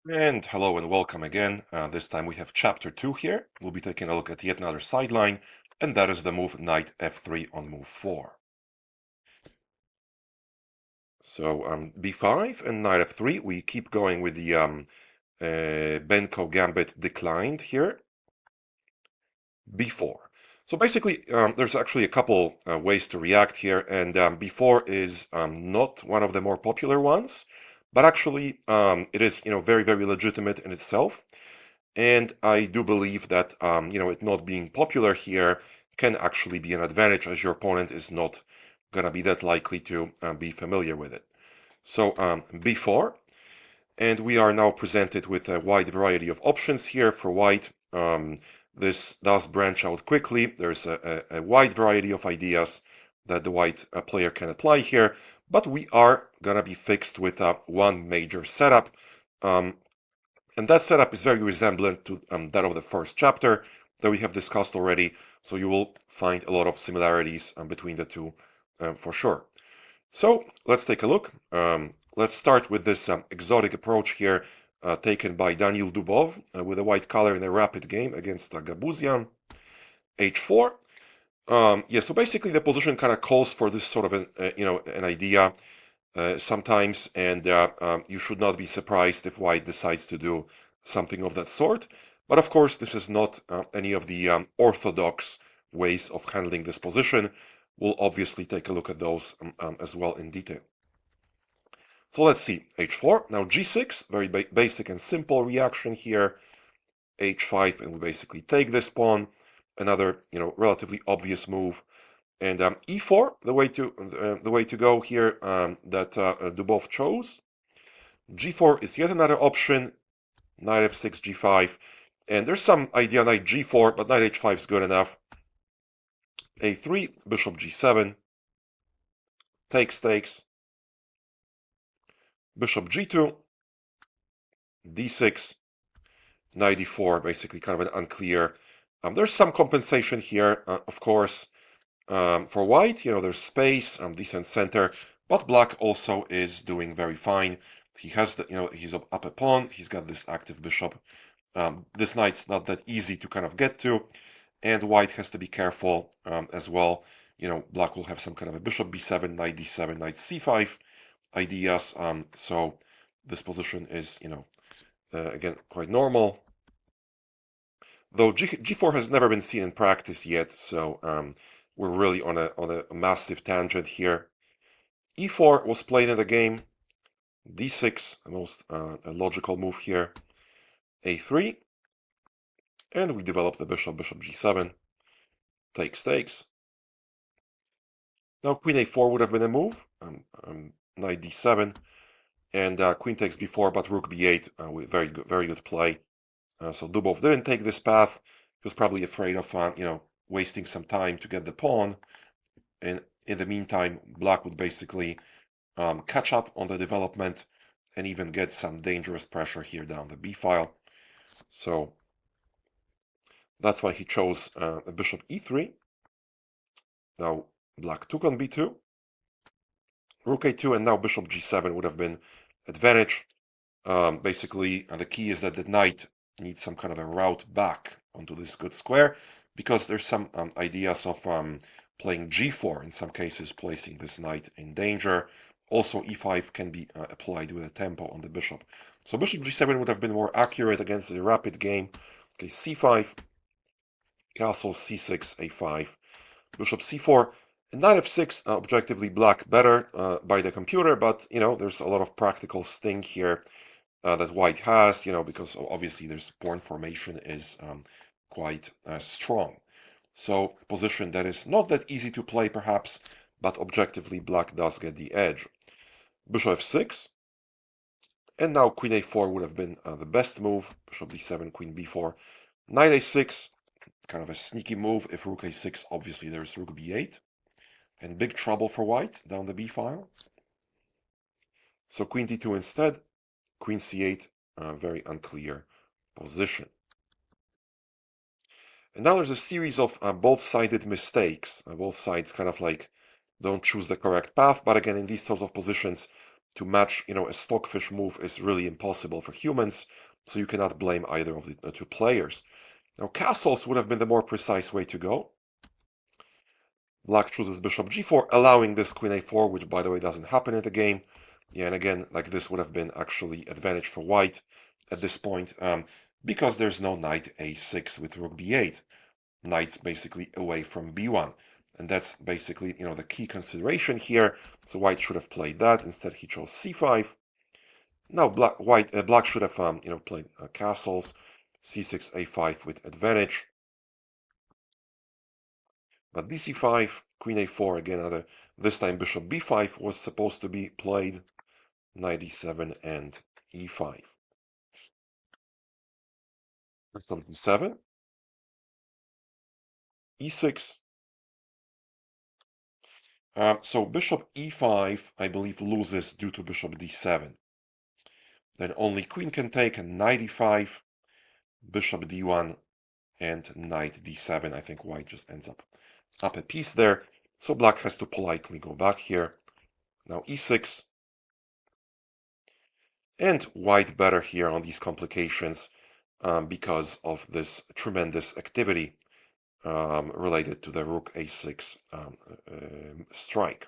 And hello and welcome again. This time we have chapter 2 here. We'll be taking a look at yet another sideline, and that is the move knight f3 on move 4. So b5 and knight f3. We keep going with the Benko gambit declined here. b4. So basically, there's actually a couple ways to react here, and b4 is not one of the more popular ones, but actually it is, very, very legitimate in itself. And I do believe that, it not being popular here can actually be an advantage, as your opponent is not going to be that likely to be familiar with it. So b4, and we are now presented with a wide variety of options here for white. This does branch out quickly. There's a wide variety of ideas that the white player can apply here, but we are going to be fixed with one major setup. And that setup is very resemblant to that of the first chapter that we have discussed already, so you will find a lot of similarities between the two for sure. So let's take a look. Let's start with this exotic approach here taken by Daniil Dubov with a white color in a rapid game against Gabuzian. h4. So basically the position kind of calls for this sort of an idea sometimes, and you should not be surprised if white decides to do something of that sort. But of course, this is not any of the orthodox ways of handling this position. We'll obviously take a look at those as well in detail. So let's see, h4, now g6, very basic and simple reaction here, h5, and we basically take this pawn, another, relatively obvious move, and e4, the way to go here that Dubov chose. g4 is yet another option, knight f6, g5, and there's some idea knight g4, but knight h5 is good enough. a3, bishop g7, takes, bishop g2, d6, knight d4, basically kind of an unclear. There's some compensation here, of course, for white. There's space, decent center, but black also is doing very fine. He has he's up a pawn. He's got this active bishop. This knight's not that easy to kind of get to, and white has to be careful as well. Black will have some kind of a bishop b7, knight d7, knight c5 ideas. So this position is, again, quite normal. Though G4 has never been seen in practice yet, so we're really on a massive tangent here. E4 was played in the game. D6, the most logical move here. A3, and we develop the bishop G7. Takes. Now Queen A4 would have been a move. Knight D7, and Queen takes B4, but Rook B8 with very good play. So Dubov didn't take this path. He was probably afraid of, wasting some time to get the pawn. And in the meantime, Black would basically catch up on the development and even get some dangerous pressure here down the B file. So that's why he chose a bishop E3. Now Black took on B2. Rook A2, and now bishop G7 would have been advantage. Basically, the key is that the knight needs some kind of a route back onto this good square, because there's some ideas of playing G4, in some cases placing this knight in danger. Also, E5 can be applied with a tempo on the bishop. So bishop G7 would have been more accurate against the rapid game. Okay, C5, castle C6, A5, bishop C4, and knight F6, objectively black better by the computer, but, there's a lot of practical sting here that white has, because obviously there's pawn formation is quite strong. So a position that is not that easy to play perhaps, but objectively black does get the edge. Bishop f6, and now queen a4 would have been the best move. Bishop d7, queen b4, knight a6, kind of a sneaky move. If rook a6, obviously there's rook b8, and big trouble for white down the b file. So queen d2 instead, queen c8, very unclear position. And now there's a series of both-sided mistakes. Both sides kind of like don't choose the correct path. But again, in these sorts of positions, to match, a stockfish move is really impossible for humans, so you cannot blame either of the two players. Now, castles would have been the more precise way to go. Black chooses bishop g4, allowing this queen a4, which, by the way, doesn't happen in the game. Yeah, and again, like this would have been actually advantage for white at this point, because there's no knight a6 with rook b8. Knight's basically away from b1. And that's basically, the key consideration here. So white should have played that. Instead, he chose c5. Now black should have, played castles, c6, a5 with advantage. But bc5, queen a4, again, this time bishop b5 was supposed to be played, knight e7 and e5. Bishop d7, e6. So bishop e5, I believe, loses due to bishop d7. Then only queen can take, and knight e5, bishop d1, and knight d7. I think white just ends up a piece there. So black has to politely go back here. Now e6. And white better here on these complications because of this tremendous activity related to the rook a6 strike.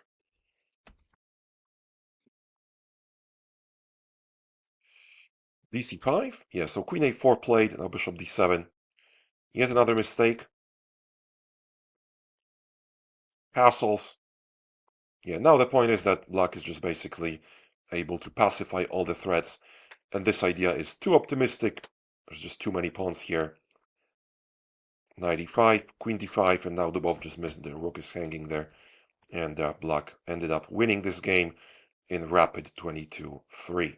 bc5, yeah, so queen a4 played, now bishop d7. Yet another mistake. Castles. Yeah, now the point is that black is just basically able to pacify all the threats, and this idea is too optimistic. There's just too many pawns here. Knight e5, queen d5, and now Dubov just missed. The rook is hanging there, and black ended up winning this game in rapid 22-3.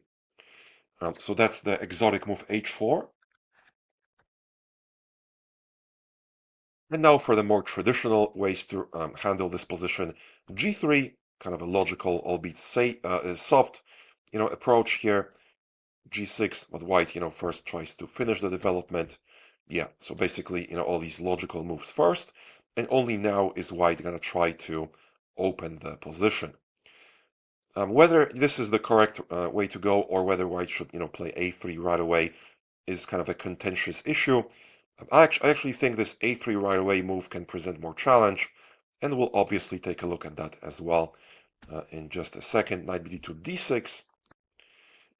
So that's the exotic move h4. And now for the more traditional ways to handle this position, g3, kind of a logical, albeit soft, approach here. g6, but white, first tries to finish the development. Yeah, so basically, all these logical moves first, and only now is white going to try to open the position. Whether this is the correct way to go or whether white should, play a3 right away is kind of a contentious issue. I actually think this a3 right away move can present more challenge, and we'll obviously take a look at that as well in just a second. Knight bd2 d6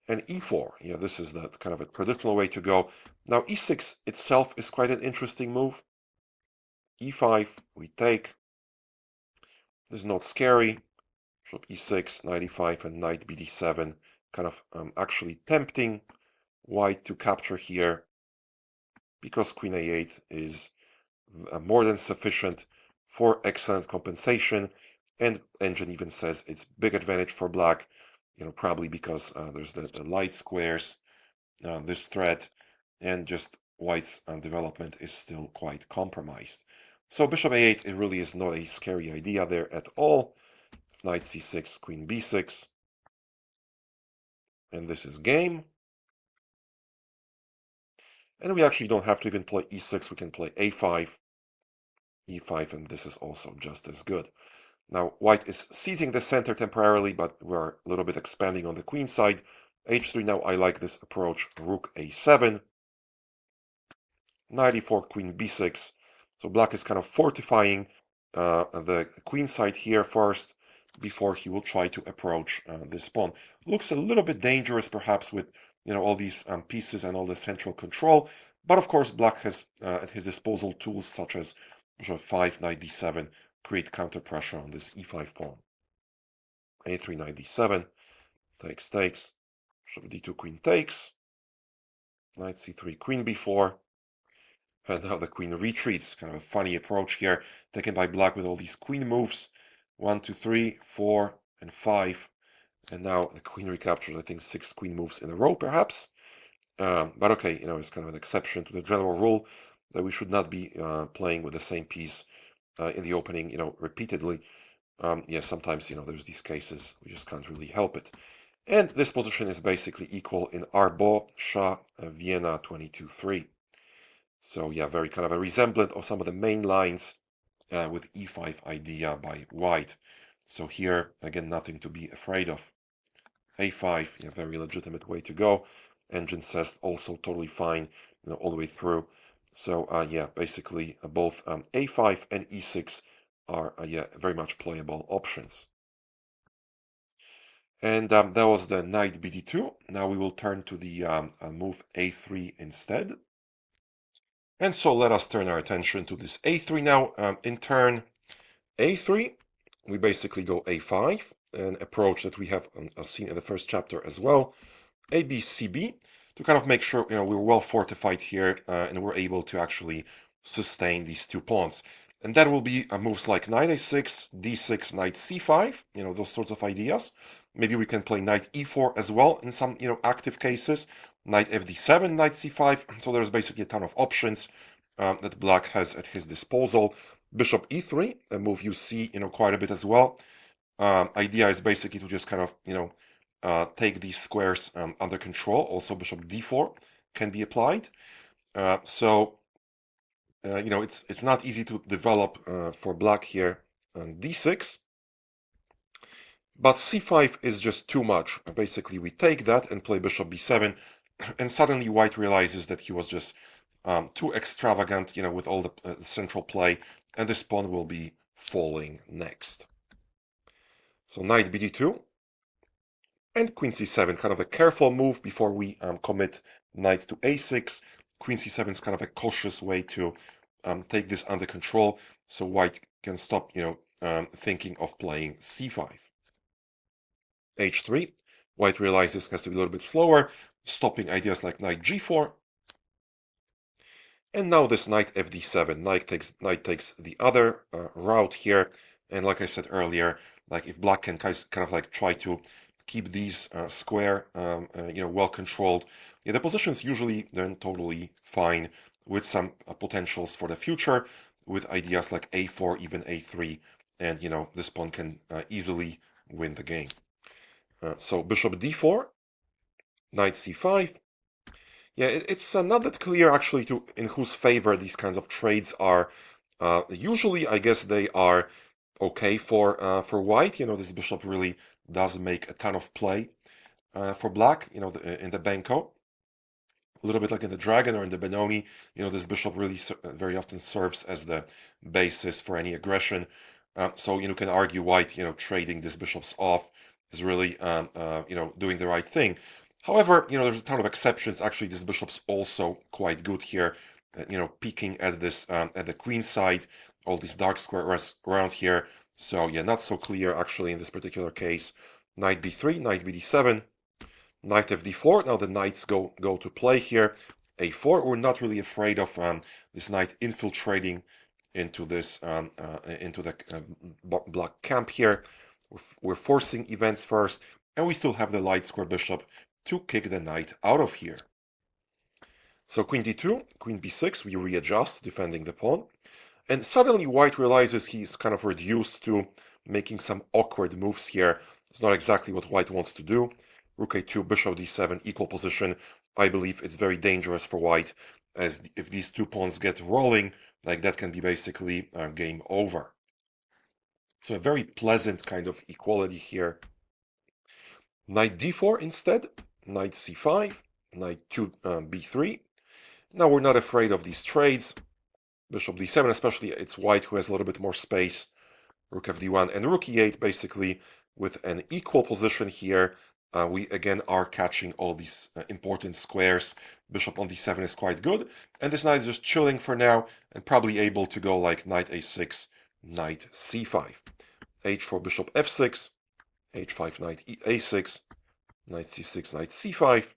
and e4. Yeah, this is the kind of a traditional way to go. Now e6 itself is quite an interesting move. e5, we take. This is not scary. Bishop e6, knight e5, and knight bd7, kind of actually tempting white to capture here, because queen a8 is more than sufficient for excellent compensation, and engine even says it's big advantage for black, probably because there's the light squares, this threat, and just white's development is still quite compromised. So bishop a8, it really is not a scary idea there at all. Knight c6, queen b6, and this is game. And we actually don't have to even play e6, we can play a5, e5, and this is also just as good. Now white is seizing the center temporarily, but we're a little bit expanding on the queen side. h3, now I like this approach, rook a7, knight e4, queen b6. So black is kind of fortifying the queen side here first before he will try to approach this pawn. Looks a little bit dangerous perhaps with all these pieces and all the central control, but of course black has at his disposal tools such as bishop 5, knight d7, create counter pressure on this e5 pawn. a3, knight d7, takes, bishop d2, queen takes, knight c3, queen b4, and now the queen retreats. Kind of a funny approach here, taken by black with all these queen moves. 1, 2, 3, 4, and 5. And now the queen recaptures, I think, 6 queen moves in a row, perhaps. But okay, it's kind of an exception to the general rule that we should not be playing with the same piece in the opening, repeatedly. Yeah, sometimes, there's these cases. We just can't really help it. And this position is basically equal in Arbo, Shah, Vienna 22-3. So yeah, very kind of a resemblance of some of the main lines with e5 idea by white. So here, again, nothing to be afraid of. a5, yeah, very legitimate way to go. Engine says also totally fine, all the way through. So yeah, basically both a5 and e6 are yeah, very much playable options. And that was the knight bd2. Now we will turn to the move a3 instead. And so let us turn our attention to this a3 now. In turn a3, we basically go a5, an approach that we have seen in the first chapter as well. A, B, C, B, to kind of make sure we're well fortified here and we're able to actually sustain these two pawns. And that will be moves like knight a6, d6, knight c5, those sorts of ideas. Maybe we can play knight e4 as well in some active cases. Knight fd7, knight c5. So there's basically a ton of options that black has at his disposal. Bishop e3, a move you see quite a bit as well. Idea is basically to just kind of take these squares under control. Also, bishop d4 can be applied. It's not easy to develop for black here. D6, but c5 is just too much. Basically, we take that and play bishop b7, and suddenly white realizes that he was just too extravagant, with all the central play, and this pawn will be falling next. So knight bd2. And queen c7, kind of a careful move before we commit knight to a6. Queen c7 is kind of a cautious way to take this under control, so white can stop, thinking of playing c5. h3, white realizes has to be a little bit slower, stopping ideas like knight g4. And now this knight fd7, knight takes the other route here, and like I said earlier, like if black can kind of like try to keep these square, well controlled, yeah, the position's usually then totally fine with some potentials for the future, with ideas like a4, even a3, and this pawn can easily win the game. So bishop d4, knight c5. Yeah, it's not that clear actually in whose favor these kinds of trades are. Usually, I guess they are okay for white. This bishop really does make a ton of play for black. In the Benko, a little bit like in the Dragon or in the Benoni. This bishop really very often serves as the basis for any aggression. So you can argue white, trading these bishops off is really, doing the right thing. However, there's a ton of exceptions. Actually, this bishop's also quite good here. Peeking at this at the queen side, all these dark squares around here. So yeah, not so clear actually in this particular case. Knight b3, knight bd7, knight fd4. Now the knights go to play here. a4. We're not really afraid of this knight infiltrating into this into the black camp here. We're forcing events first, and we still have the light square bishop to kick the knight out of here. So queen d2, queen b6, we readjust, defending the pawn. And suddenly white realizes he's kind of reduced to making some awkward moves here. It's not exactly what white wants to do. Rook a2, bishop d7, equal position. I believe it's very dangerous for white, as if these two pawns get rolling, like that can be basically game over. So a very pleasant kind of equality here. Knight d4 instead, knight c5, knight to b3. Now we're not afraid of these trades. Bishop d7, especially it's white who has a little bit more space. Rook fd1 and rook e8, basically with an equal position here. We again are catching all these important squares. Bishop on d7 is quite good, and this knight is just chilling for now and probably able to go like knight a6, knight c5, h4, bishop f6, h5, knight a6, knight c6, knight c5,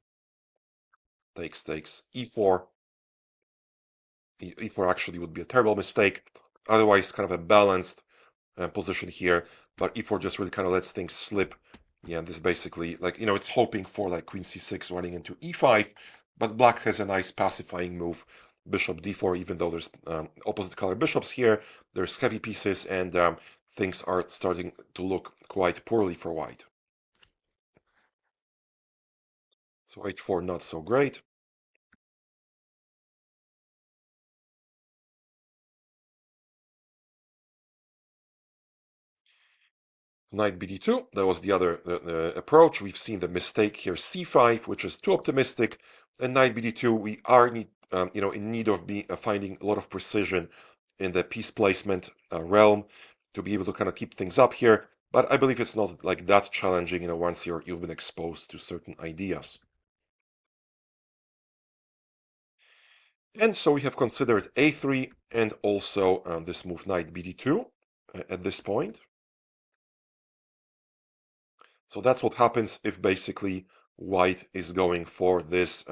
takes e4. E4 actually would be a terrible mistake. Otherwise, kind of a balanced position here, but e4 just really kind of lets things slip. Yeah, this basically, like, it's hoping for like queen c6 running into e5, but black has a nice pacifying move, bishop d4, even though there's opposite color bishops here, there's heavy pieces, and things are starting to look quite poorly for white. So h4 not so great. Knight bd2, that was the other approach. We've seen the mistake here, c5, which is too optimistic, and knight bd2, we are in need of finding a lot of precision in the piece placement realm to be able to kind of keep things up here. But I believe it's not like that challenging, once you've been exposed to certain ideas. And so we have considered a3 and also this move knight bd2 at this point. So that's what happens if basically white is going for this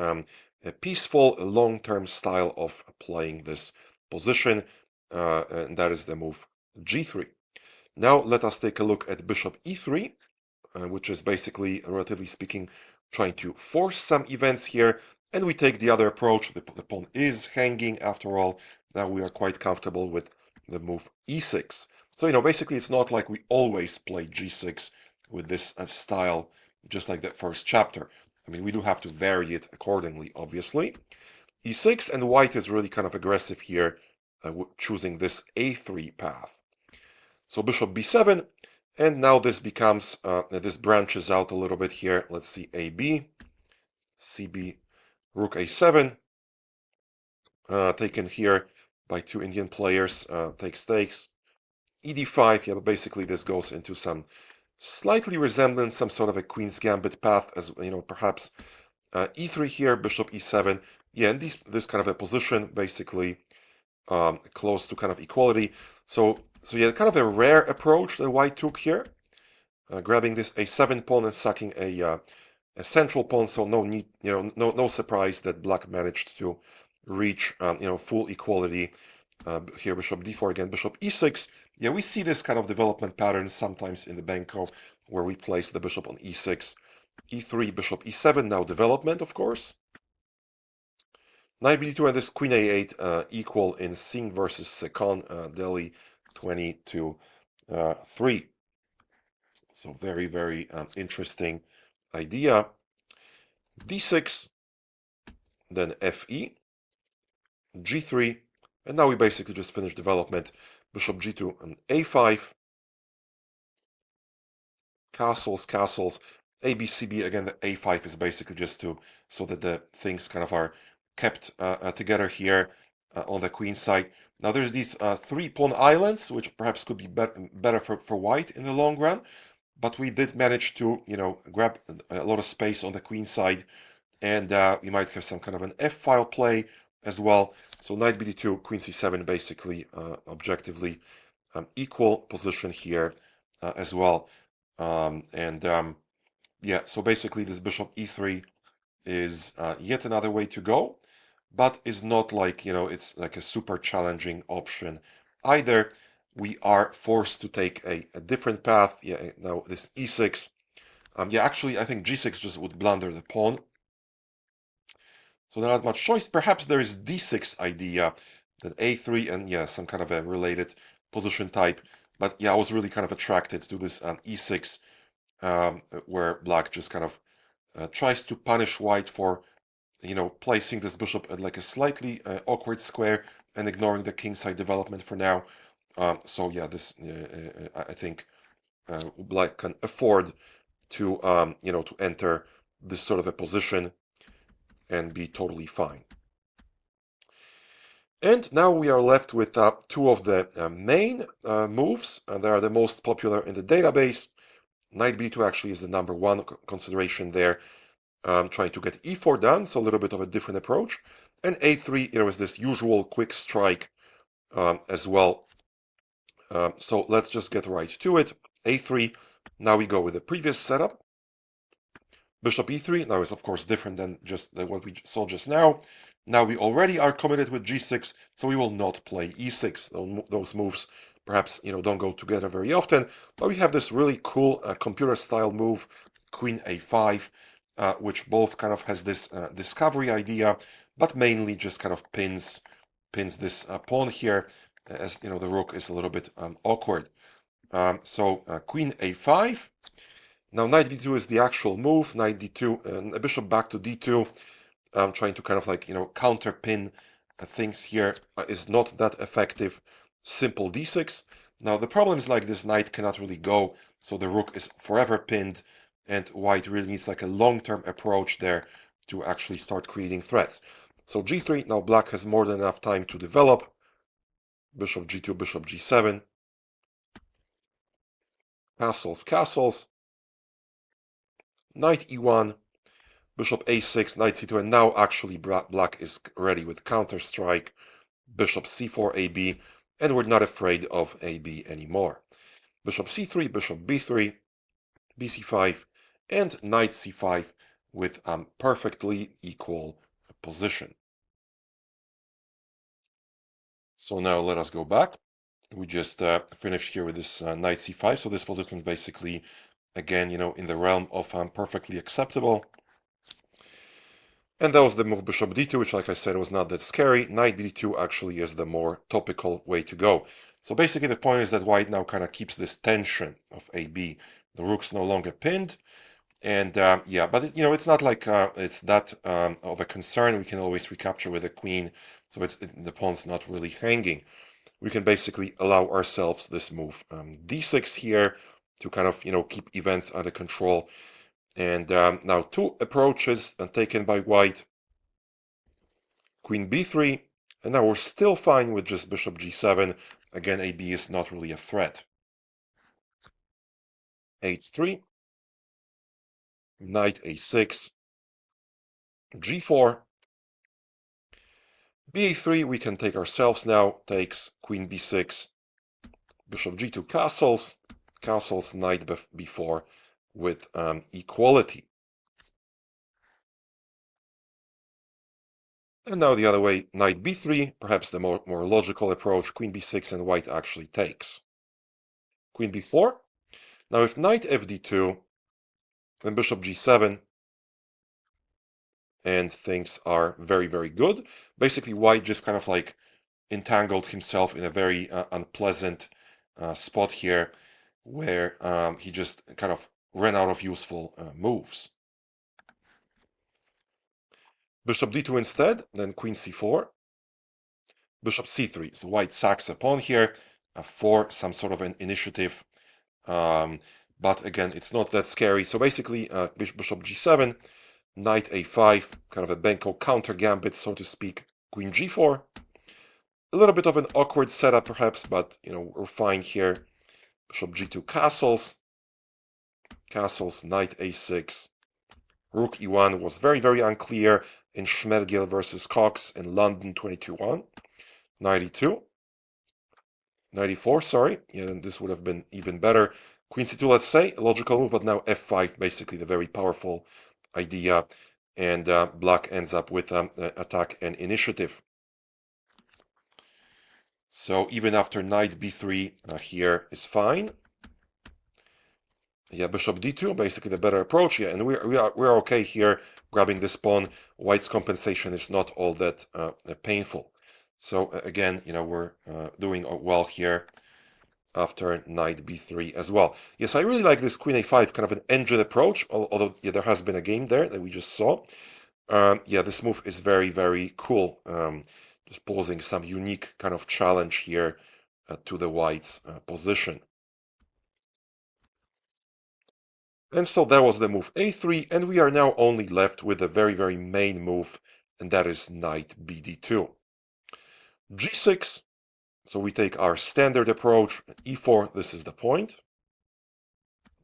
peaceful long-term style of playing this position, and that is the move g3. Now let us take a look at bishop e3, which is basically, relatively speaking, trying to force some events here, and we take the other approach. The pawn is hanging after all. Now we are quite comfortable with the move e6. So, basically it's not like we always play g6 with this style, just like that first chapter. I mean, we do have to vary it accordingly, obviously. e6, and white is really kind of aggressive here, choosing this a3 path. So bishop b7, and now this becomes, this branches out a little bit here. Let's see, ab, cb, rook a7, taken here by two Indian players, takes stakes. ed5, yeah, but basically this goes into some slightly resemblance, some sort of a queen's gambit path, as perhaps e3 here, bishop e7, yeah, and this kind of a position, basically close to kind of equality. So yeah, kind of a rare approach that white took here, grabbing this a7 pawn and sucking a central pawn. So no need, no surprise that black managed to reach full equality. Here bishop d4 again, bishop e6. Yeah, we see this kind of development pattern sometimes in the Benko, where we place the bishop on e6, e3, bishop e7. Now development, of course. Knight b2 and this queen a8 equal in Singh versus Sekon, Delhi 22-3. So very, very interesting idea. d6, then fe, g3, and now we basically just finished development. Bishop g2 and a5, castles, abcb. Again, the a5 is basically just so that the things kind of are kept together here on the queen side. Now there's these three pawn islands, which perhaps could be better for white in the long run, but we did manage to grab a lot of space on the queen side, and we might have some kind of an f-file play as well. So knight bd2, queen c7, basically objectively equal position here as well. Yeah, so basically this bishop e3 is yet another way to go, but is not like, it's like a super challenging option either. We are forced to take a different path. Yeah, now this e6. Yeah, actually, I think g6 just would blunder the pawn. So not much choice. Perhaps there is d6 idea, then a3, and yeah, some kind of a related position type. But yeah, I was really kind of attracted to this e6, where black just kind of tries to punish white for, placing this bishop at like a slightly awkward square and ignoring the kingside development for now. So yeah, this I think black can afford to to enter this sort of a position and be totally fine. And now we are left with two of the main moves, and they are the most popular in the database. Knight b2 actually is the number one consideration there, trying to get e4 done, so a little bit of a different approach. And a3, is this usual quick strike as well. So let's just get right to it. a3, now we go with the previous setup. Bishop e3 now is of course different than what we saw just now. Now we already are committed with g6, so we will not play e6. Those moves perhaps don't go together very often, but we have this really cool computer-style move, queen a5, which both kind of has this discovery idea, but mainly just kind of pins this pawn here, as the rook is a little bit awkward. So queen a5. Now knight b2 is the actual move. Knight d2 and a bishop back to d2. Trying to kind of like counter pin things here is not that effective. Simple d6. Now the problem is like this knight cannot really go, so the rook is forever pinned, and white really needs like a long-term approach there to actually start creating threats. So g3, now black has more than enough time to develop. Bishop g2, bishop g7. Castles, castles. Knight e1, bishop a6, knight c2, and now actually black is ready with counter-strike. Bishop c4, ab, and we're not afraid of ab anymore. Bishop c3, bishop b3, bc5, and knight c5 with perfectly equal position. So now let us go back. We just finished here with this knight c5, so this position is basically, again, in the realm of perfectly acceptable. And that was the move bishop d2, which, like I said, was not that scary. Knight b2 actually is the more topical way to go. So basically the point is that white now kind of keeps this tension of ab. The rook's no longer pinned. And yeah, but it's not like it's that of a concern. We can always recapture with a queen, so the pawn's not really hanging. We can basically allow ourselves this move d6 here to kind of keep events under control. And now two approaches taken by white. Queen b3, and now we're still fine with just bishop g7. Again, ab is not really a threat. h3, knight a6, g4, ba3, we can take ourselves now, takes queen b6, bishop g2, castles, castles, knight b4 with equality. And now the other way, knight b3, perhaps the more logical approach, queen b6, and white actually takes. Queen b4. Now if knight fd2, then bishop g7, and things are very, very good. Basically, white just kind of like entangled himself in a very unpleasant spot here, where he just kind of ran out of useful moves. Bishop d2 instead, then queen c4, bishop c3. So white sacks a pawn here for some sort of an initiative, but again, it's not that scary. So basically, bishop g7, knight a5, kind of a Benko counter gambit, so to speak, queen g4. A little bit of an awkward setup, perhaps, but we're fine here. Bishop g2, castles, knight a6, rook e1 was very, very unclear in Schmergel versus Cox in London 22-1. 92, 94, sorry. Yeah, this would have been even better. Queen c2, let's say, a logical move, but now f5, basically the very powerful idea, and black ends up with attack and initiative. So even after knight b3 here is fine. Yeah, bishop d2, basically the better approach. Yeah, and we're okay here grabbing this pawn. White's compensation is not all that painful. So again, we're doing well here after knight b3 as well. Yes, I really like this queen a5, kind of an engine approach, although yeah, there has been a game there that we just saw. Yeah, this move is very, very cool. Just posing some unique kind of challenge here to the white's position. And so that was the move a3, and we are now only left with a very, very main move, and that is knight bd2. g6, so we take our standard approach, e4, this is the point.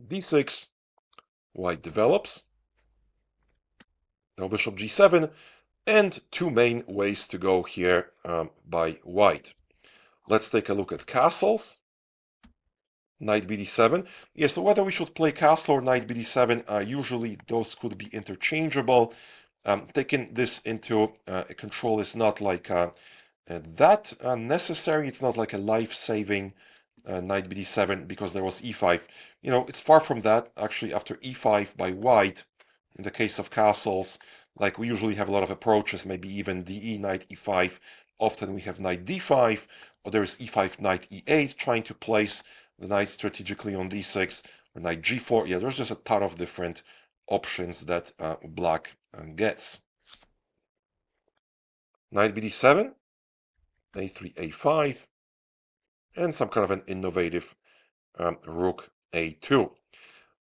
d6, white develops. Now bishop g7, and two main ways to go here by white. Let's take a look at castles. Knight bd7. Yeah, so whether we should play castle or knight bd7, usually those could be interchangeable. Taking this into control is not like that necessary. It's not like a life-saving knight bd7 because there was e5. It's far from that. Actually, after e5 by white, in the case of castles, like we usually have a lot of approaches, maybe even de, knight e5. Often we have knight d5, or there is e5, knight e8, trying to place the knight strategically on d6, or knight g4. Yeah, there's just a ton of different options that black gets. Knight bd7, a3, a5, and some kind of an innovative rook a2.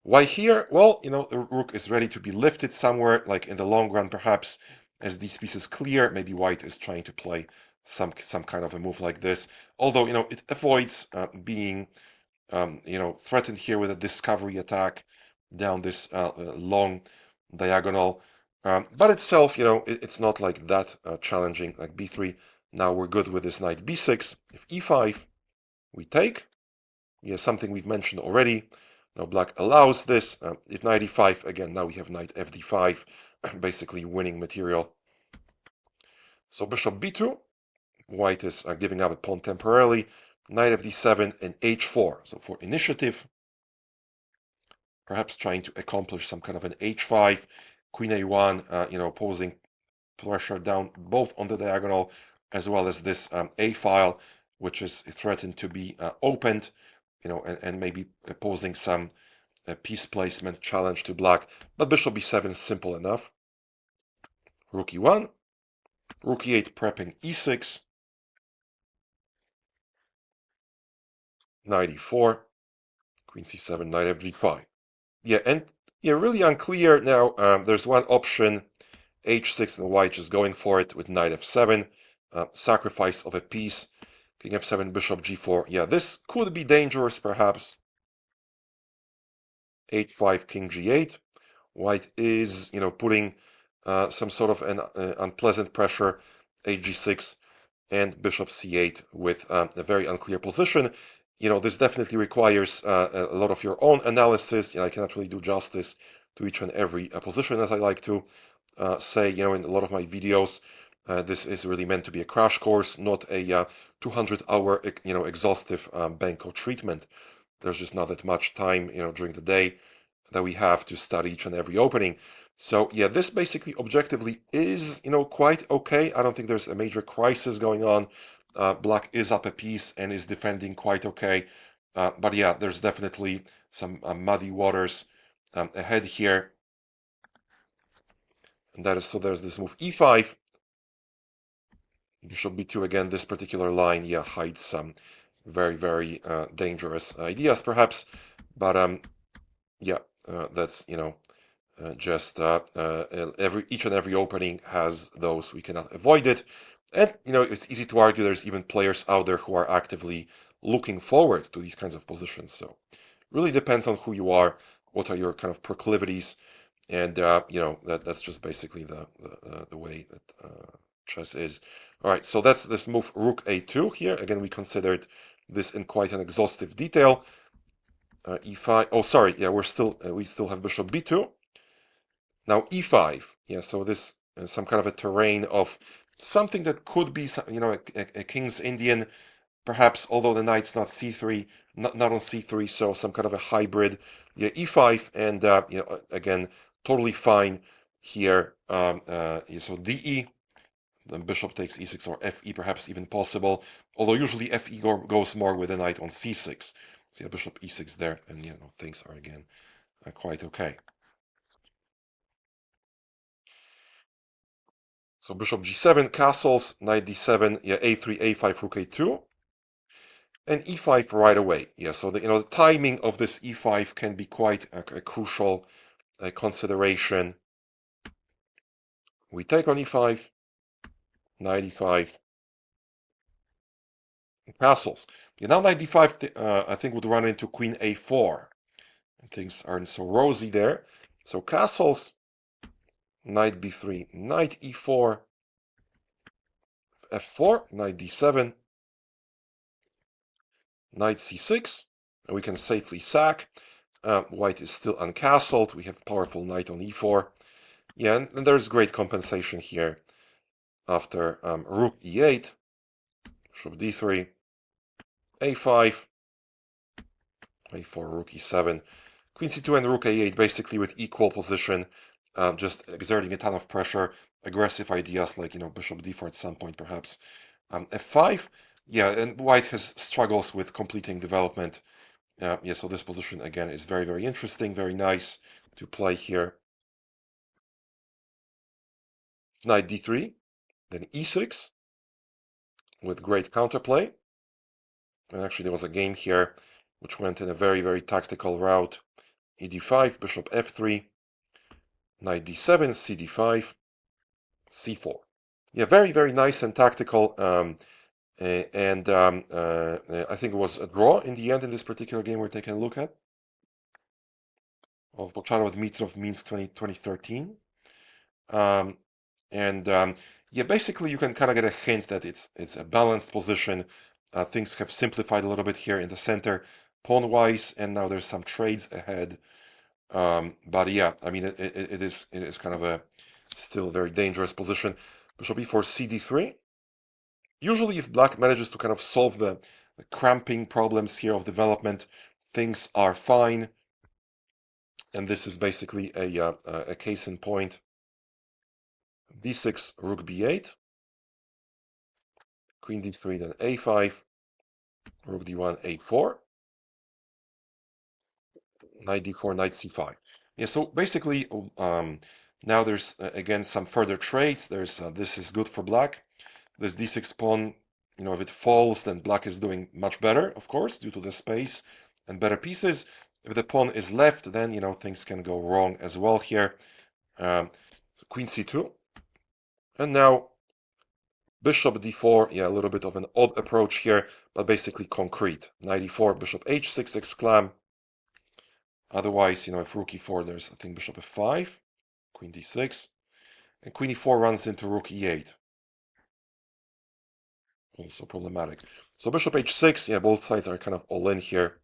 Why here? Well, the rook is ready to be lifted somewhere, like in the long run, perhaps, as these pieces clear. Maybe white is trying to play some kind of a move like this. Although, it avoids being, threatened here with a discovery attack down this long diagonal. But itself, it's not like that challenging, like b3. Now we're good with this knight b6. If e5, we take. Yeah, something we've mentioned already. Now black allows this. If knight e5, again, now we have knight fd5, basically winning material. So bishop b2, white is giving up a pawn temporarily. Knight fd7 and h4. So for initiative, perhaps trying to accomplish some kind of an h5, queen a1, posing pressure down both on the diagonal as well as this a file, which is threatened to be opened, and maybe posing some piece placement challenge to black. But bishop b7 is simple enough. Rook e1, rook e8 prepping e6, knight e4, queen c7, knight fg5. Yeah, and really unclear now. There's one option, h6, and white just going for it with knight f7, sacrifice of a piece, king f7, bishop g4. Yeah, this could be dangerous, perhaps. h5, king g8. White is, putting some sort of an unpleasant pressure, hg6, and bishop c8 with a very unclear position. This definitely requires a lot of your own analysis. I cannot really do justice to each and every position, as I like to say, in a lot of my videos. This is really meant to be a crash course, not a 200-hour, exhaustive Benko treatment. There's just not that much time, during the day that we have to study each and every opening. So yeah, this basically objectively is, quite okay. I don't think there's a major crisis going on. Black is up a piece and is defending quite okay. But yeah, there's definitely some muddy waters ahead here. And that is, so there's this move e5. Bishop b2 again. This particular line, yeah, hides some very, very dangerous ideas, perhaps. But yeah, that's, just each and every opening has those. We cannot avoid it. And, it's easy to argue there's even players out there who are actively looking forward to these kinds of positions. So really depends on who you are, what are your kind of proclivities, and, that's just basically the way that chess is. All right, so that's this move rook a2 here. Again, we considered this in quite an exhaustive detail. e5. Oh, sorry. Yeah, we still have bishop b2. Now e5. Yeah, so this is some kind of a terrain of something that could be, a King's Indian, perhaps, although the knight's not c3, not on c3, so some kind of a hybrid. Yeah, e5, and again, totally fine here. Yeah, so de, then bishop takes e6, or fe, perhaps even possible. Although usually fe goes more with the knight on c6. So yeah, bishop e6 there, and things are again quite okay. So bishop g7, castles, knight d7, yeah, a3, a5, rook a2, and e5 right away. Yeah, so the timing of this e5 can be quite a crucial consideration. We take on e5, knight e5, castles. Yeah, now knight d5, I think would run into queen a4. And things aren't so rosy there. So castles, knight b3, knight e4, f4, knight d7, knight c6, and we can safely sack. White is still uncastled. We have powerful knight on e4. Yeah, and there's great compensation here after rook e8, bishop d3, a5, a4, rook e7, queen c2, and rook a8, basically with equal position, just exerting a ton of pressure, aggressive ideas like, bishop d4 at some point, perhaps. f5, yeah, and white has struggles with completing development. Yeah, so this position, again, is very, very interesting, very nice to play here. Knight d3, then e6, with great counterplay. And actually, there was a game here which went in a very, very tactical route. ed5, bishop f3, knight d7, cd5, c4. Yeah, very, very nice and tactical. I think it was a draw in the end in this particular game we're taking a look at of Bocharov-Dmitrov Minsk 2013. Yeah, basically you can kind of get a hint that it's a balanced position. Things have simplified a little bit here in the center, pawn-wise, and now there's some trades ahead. But yeah, I mean it is kind of a still very dangerous position. Bishop e4 cd3. Usually, if black manages to kind of solve the cramping problems here of development, things are fine. And this is basically a case in point. b6, rook b8, queen d3, then a5, rook d1, a4, knight d4, knight c5. Yeah, so basically, now there's again some further trades. There's this is good for black. This d6 pawn, if it falls, then black is doing much better, of course, due to the space and better pieces. If the pawn is left, then, things can go wrong as well here. So queen c2. And now bishop d4, yeah, a little bit of an odd approach here, but basically concrete. Knight e4, bishop h6 exclam. Otherwise, if rook e4, there's, I think, bishop f5, queen d6, and queen e4 runs into rook e8. Also problematic. So bishop h6, yeah, both sides are kind of all in here.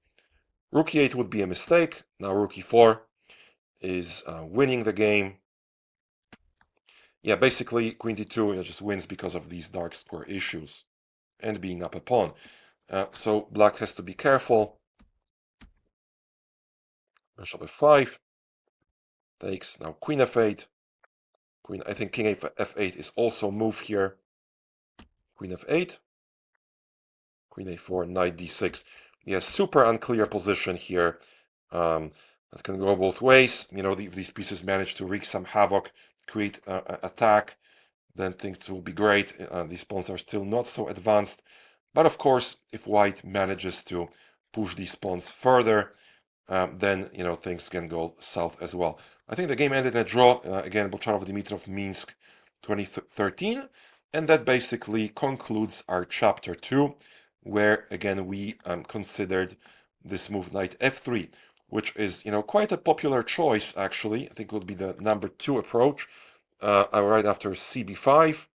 Rook e8 would be a mistake. Now rook e4 is winning the game. Yeah, basically queen d2 just wins because of these dark square issues and being up a pawn. So black has to be careful. Bishop f5 takes now queen f8. Queen, I think king f8 is also move here. Queen f8. Queen a4, knight d6. Yeah, super unclear position here. That can go both ways. If these pieces manage to wreak some havoc, create attack, then things will be great. These pawns are still not so advanced. But of course, if white manages to push these pawns further, then things can go south as well. I think the game ended in a draw. Again, Bocharov-Dmitrov Minsk 2013. And that basically concludes our chapter 2, where again we considered this move knight f3, which is quite a popular choice actually. I think it would be the number 2 approach right after cb5.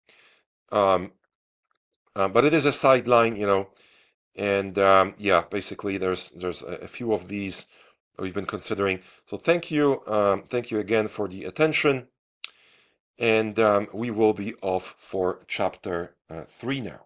But it is a sideline, and yeah, basically there's a few of these we've been considering. So thank you again for the attention, and we will be off for chapter 3 now.